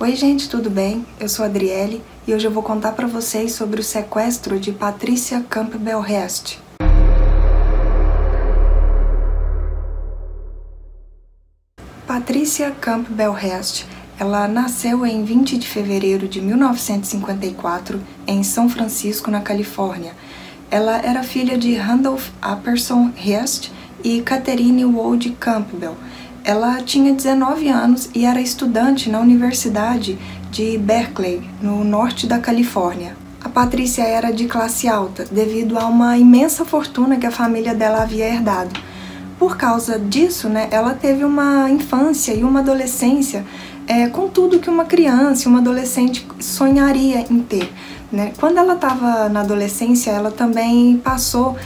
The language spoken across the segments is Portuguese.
Oi gente, tudo bem? Eu sou a Adriele e hoje eu vou contar para vocês sobre o sequestro de Patricia Campbell Hearst. Patricia Campbell Hearst, ela nasceu em 20 de fevereiro de 1954 em São Francisco, na Califórnia. Ela era filha de Randolph Apperson Hearst e Catherine Wold Campbell. Ela tinha 19 anos e era estudante na Universidade de Berkeley, no norte da Califórnia. A Patrícia era de classe alta, devido a uma imensa fortuna que a família dela havia herdado. Por causa disso, ela teve uma infância e uma adolescência com tudo que uma criança e uma adolescente sonharia em ter. Quando ela estava na adolescência, ela também passou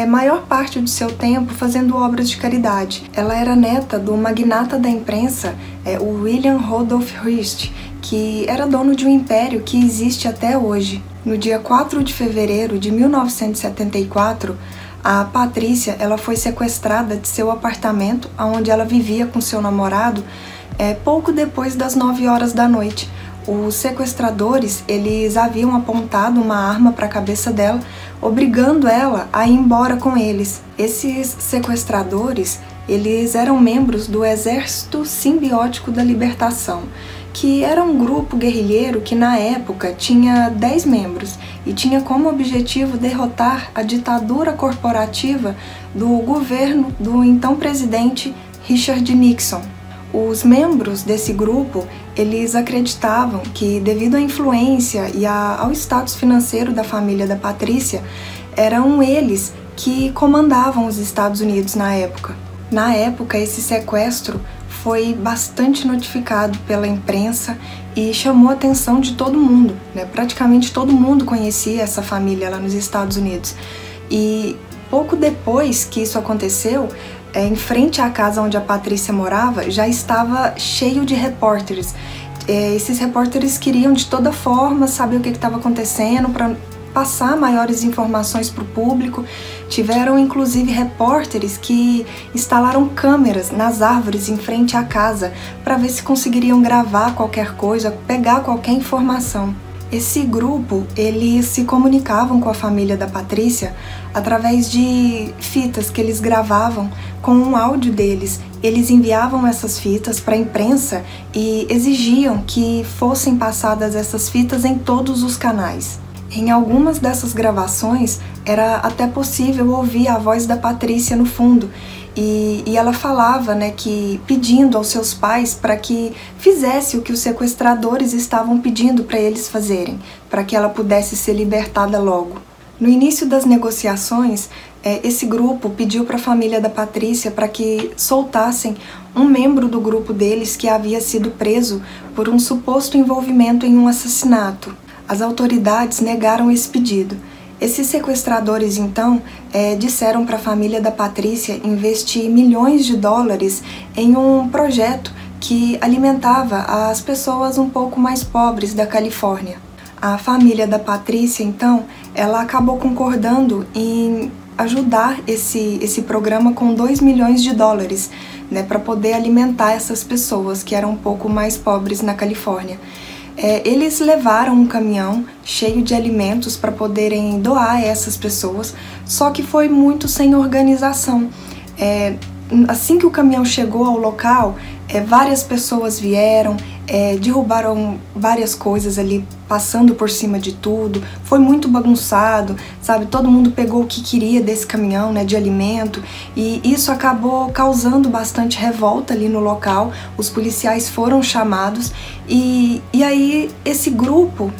maior parte do seu tempo fazendo obras de caridade. Ela era neta do magnata da imprensa, o William Randolph Hearst, que era dono de um império que existe até hoje. No dia 4 de fevereiro de 1974, a Patrícia foi sequestrada de seu apartamento, onde ela vivia com seu namorado, pouco depois das 9 horas da noite. Os sequestradores, eles haviam apontado uma arma para a cabeça dela, obrigando ela a ir embora com eles. Esses sequestradores, eles eram membros do Exército Simbiótico da Libertação, que era um grupo guerrilheiro que na época tinha 10 membros e tinha como objetivo derrotar a ditadura corporativa do governo do então presidente Richard Nixon. Os membros desse grupo, eles acreditavam que, devido à influência e ao status financeiro da família da Patrícia, eram eles que comandavam os Estados Unidos na época. Na época, esse sequestro foi bastante notificado pela imprensa e chamou a atenção de todo mundo, Praticamente todo mundo conhecia essa família lá nos Estados Unidos. E pouco depois que isso aconteceu, em frente à casa onde a Patrícia morava, já estava cheio de repórteres. Esses repórteres queriam de toda forma saber o que estava acontecendo para passar maiores informações para o público. Tiveram inclusive repórteres que instalaram câmeras nas árvores em frente à casa para ver se conseguiriam gravar qualquer coisa, pegar qualquer informação. Esse grupo, eles se comunicavam com a família da Patrícia através de fitas que eles gravavam com um áudio deles. Eles enviavam essas fitas para a imprensa e exigiam que fossem passadas essas fitas em todos os canais. Em algumas dessas gravações, era até possível ouvir a voz da Patrícia no fundo. E ela falava, que pedindo aos seus pais para que fizesse o que os sequestradores estavam pedindo para eles fazerem, para que ela pudesse ser libertada logo. No início das negociações, esse grupo pediu para a família da Patrícia para que soltassem um membro do grupo deles que havia sido preso por um suposto envolvimento em um assassinato. As autoridades negaram esse pedido. Esses sequestradores, então, disseram para a família da Patrícia investir milhões de dólares em um projeto que alimentava as pessoas um pouco mais pobres da Califórnia. A família da Patrícia, então, ela acabou concordando em ajudar esse programa com 2 milhões de dólares, para poder alimentar essas pessoas que eram um pouco mais pobres na Califórnia. Eles levaram um caminhão cheio de alimentos para poderem doar a essas pessoas, só que foi muito sem organização. Assim que o caminhão chegou ao local, várias pessoas vieram, derrubaram várias coisas ali, passando por cima de tudo. Foi muito bagunçado, sabe? Todo mundo pegou o que queria desse caminhão, de alimento, e isso acabou causando bastante revolta ali no local. Os policiais foram chamados e aí esse grupo,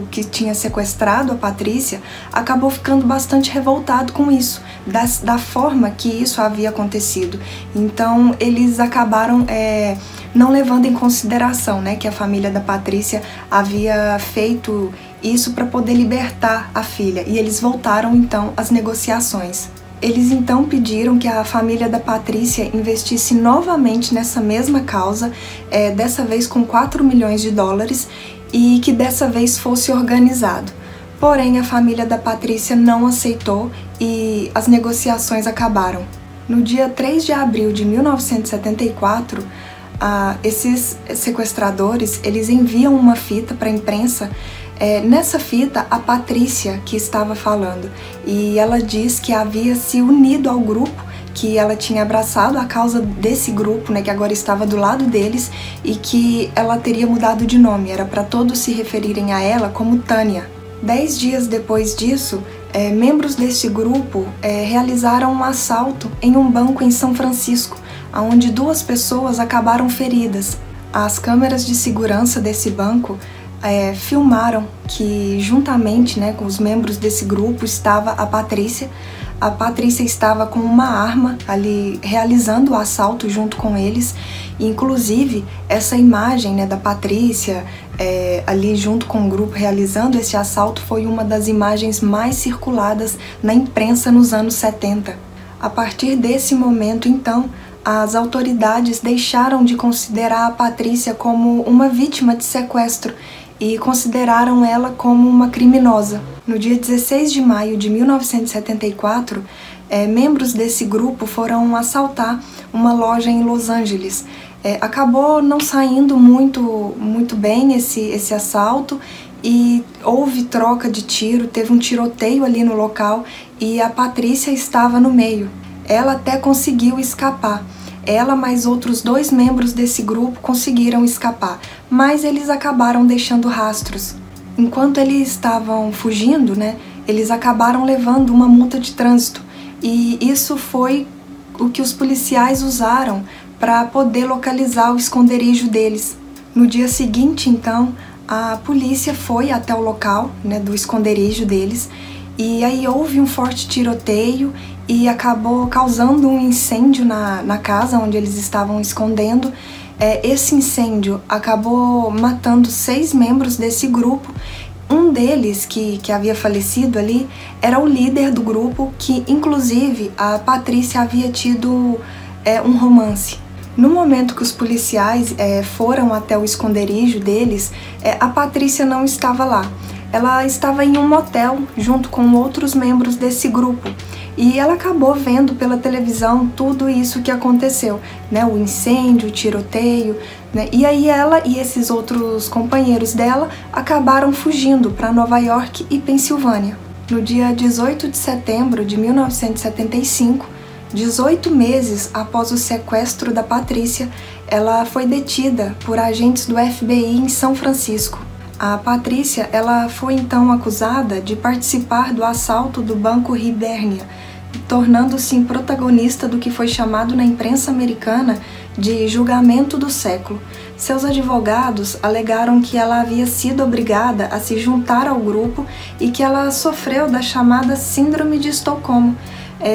que tinha sequestrado a Patrícia, acabou ficando bastante revoltado com isso, da forma que isso havia acontecido. Então eles acabaram não levando em consideração, que a família da Patrícia havia feito isso para poder libertar a filha, e eles voltaram então às negociações. Eles então pediram que a família da Patrícia investisse novamente nessa mesma causa, dessa vez com 4 milhões de dólares, e que dessa vez fosse organizado. Porém, a família da Patrícia não aceitou e as negociações acabaram. No dia 3 de abril de 1974, esses sequestradores, eles enviam uma fita para a imprensa. Nessa fita, a Patrícia que estava falando, e ela diz que havia se unido ao grupo, que ela tinha abraçado a causa desse grupo, né, que agora estava do lado deles, e que ela teria mudado de nome, era para todos se referirem a ela como Tânia. 10 dias depois disso, membros desse grupo realizaram um assalto em um banco em São Francisco, onde 2 pessoas acabaram feridas. As câmeras de segurança desse banco filmaram que, juntamente, né, com os membros desse grupo, estava a Patrícia. A Patrícia estava com uma arma ali realizando o assalto junto com eles. E, inclusive, essa imagem, né, da Patrícia ali junto com o grupo realizando esse assalto foi uma das imagens mais circuladas na imprensa nos anos 70. A partir desse momento, então, as autoridades deixaram de considerar a Patrícia como uma vítima de sequestro e consideraram ela como uma criminosa. No dia 16 de maio de 1974, membros desse grupo foram assaltar uma loja em Los Angeles. Acabou não saindo muito bem esse assalto e houve troca de tiro, teve um tiroteio ali no local e a Patrícia estava no meio. Ela até conseguiu escapar. Ela mais outros 2 membros desse grupo conseguiram escapar, mas eles acabaram deixando rastros. Enquanto eles estavam fugindo, né, eles acabaram levando uma multa de trânsito e isso foi o que os policiais usaram para poder localizar o esconderijo deles. No dia seguinte, então, a polícia foi até o local, né, do esconderijo deles e aí houve um forte tiroteio e acabou causando um incêndio na casa onde eles estavam escondendo. Esse incêndio acabou matando 6 membros desse grupo. Um deles, que havia falecido ali, era o líder do grupo, que inclusive a Patrícia havia tido um romance. No momento que os policiais foram até o esconderijo deles, a Patrícia não estava lá. Ela estava em um motel junto com outros membros desse grupo e ela acabou vendo pela televisão tudo isso que aconteceu, né? O incêndio, o tiroteio, né? E aí ela e esses outros companheiros dela acabaram fugindo para Nova York e Pensilvânia. No dia 18 de setembro de 1975, 18 meses após o sequestro da Patrícia, ela foi detida por agentes do FBI em São Francisco. A Patrícia, ela foi então acusada de participar do assalto do Banco Hibernia, tornando-se protagonista do que foi chamado na imprensa americana de julgamento do século. Seus advogados alegaram que ela havia sido obrigada a se juntar ao grupo e que ela sofreu da chamada Síndrome de Estocolmo,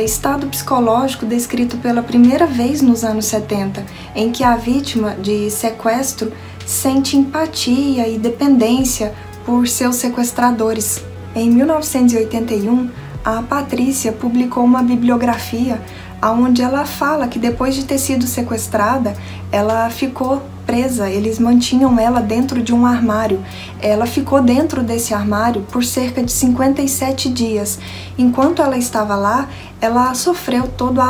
estado psicológico descrito pela primeira vez nos anos 70, em que a vítima de sequestro sente empatia e dependência por seus sequestradores. Em 1981, a Patrícia publicou uma bibliografia onde ela fala que depois de ter sido sequestrada, ela ficou presa, eles mantinham ela dentro de um armário. Ela ficou dentro desse armário por cerca de 57 dias. Enquanto ela estava lá, ela sofreu todo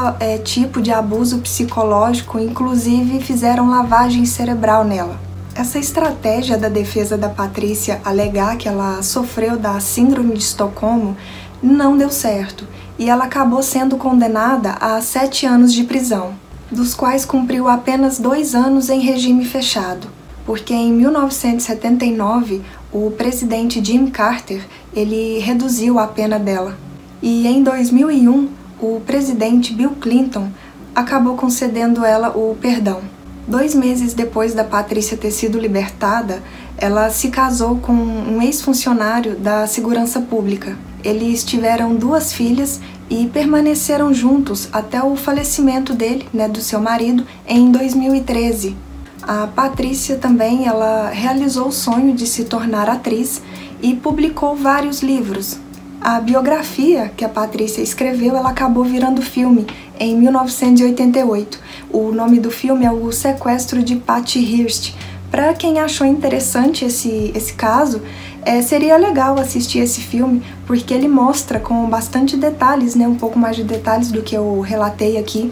tipo de abuso psicológico, inclusive fizeram lavagem cerebral nela. Essa estratégia da defesa da Patrícia alegar que ela sofreu da Síndrome de Estocolmo não deu certo e ela acabou sendo condenada a 7 anos de prisão, dos quais cumpriu apenas 2 anos em regime fechado, porque em 1979 o presidente Jimmy Carter ele reduziu a pena dela e em 2001 o presidente Bill Clinton acabou concedendo ela o perdão. 2 meses depois da Patrícia ter sido libertada, ela se casou com um ex-funcionário da segurança pública. Eles tiveram 2 filhas e permaneceram juntos até o falecimento dele, do seu marido, em 2013. A Patrícia também ela realizou o sonho de se tornar atriz e publicou vários livros. A biografia que a Patrícia escreveu, ela acabou virando filme em 1988. O nome do filme é O Sequestro de Patty Hearst. Para quem achou interessante esse caso, seria legal assistir esse filme, porque ele mostra com bastante detalhes, um pouco mais de detalhes do que eu relatei aqui,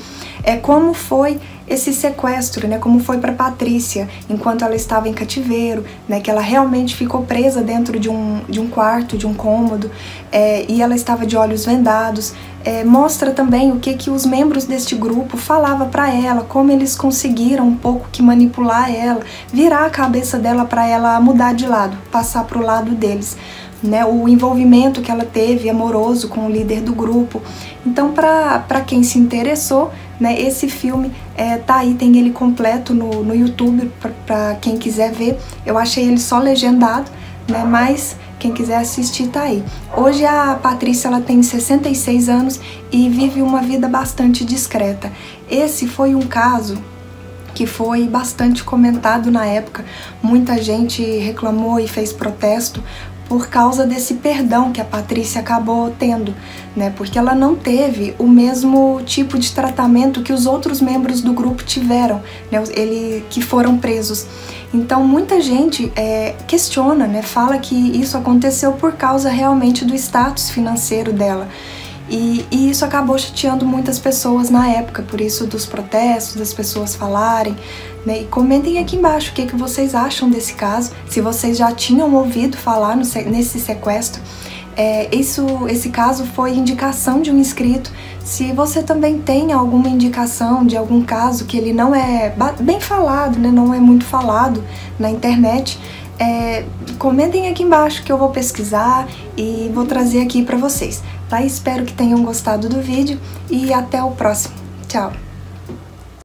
como foi esse sequestro, né, como foi para Patrícia, enquanto ela estava em cativeiro, né, que ela realmente ficou presa dentro de um quarto, de um cômodo, e ela estava de olhos vendados. Mostra também o que os membros deste grupo falavam para ela, como eles conseguiram um pouco que manipular ela, virar a cabeça dela para ela mudar de lado, passar para o lado deles. Né, o envolvimento que ela teve amoroso com o líder do grupo. Então, para quem se interessou, né, esse filme tá aí, tem ele completo no YouTube, para quem quiser ver. Eu achei ele só legendado, né, mas quem quiser assistir tá aí. Hoje a Patrícia, ela tem 66 anos e vive uma vida bastante discreta. Esse foi um caso que foi bastante comentado na época. Muita gente reclamou e fez protesto por causa desse perdão que a Patrícia acabou tendo, né? Porque ela não teve o mesmo tipo de tratamento que os outros membros do grupo tiveram, né? Que foram presos. Então muita gente questiona, né? Fala que isso aconteceu por causa realmente do status financeiro dela. E isso acabou chateando muitas pessoas na época, por isso dos protestos, das pessoas falarem, né? E comentem aqui embaixo o que vocês acham desse caso, se vocês já tinham ouvido falar nesse sequestro. Esse caso foi indicação de um inscrito. Se você também tem alguma indicação de algum caso que ele não é bem falado, né? Não é muito falado na internet, comentem aqui embaixo que eu vou pesquisar e vou trazer aqui para vocês, tá? Espero que tenham gostado do vídeo e até o próximo. Tchau!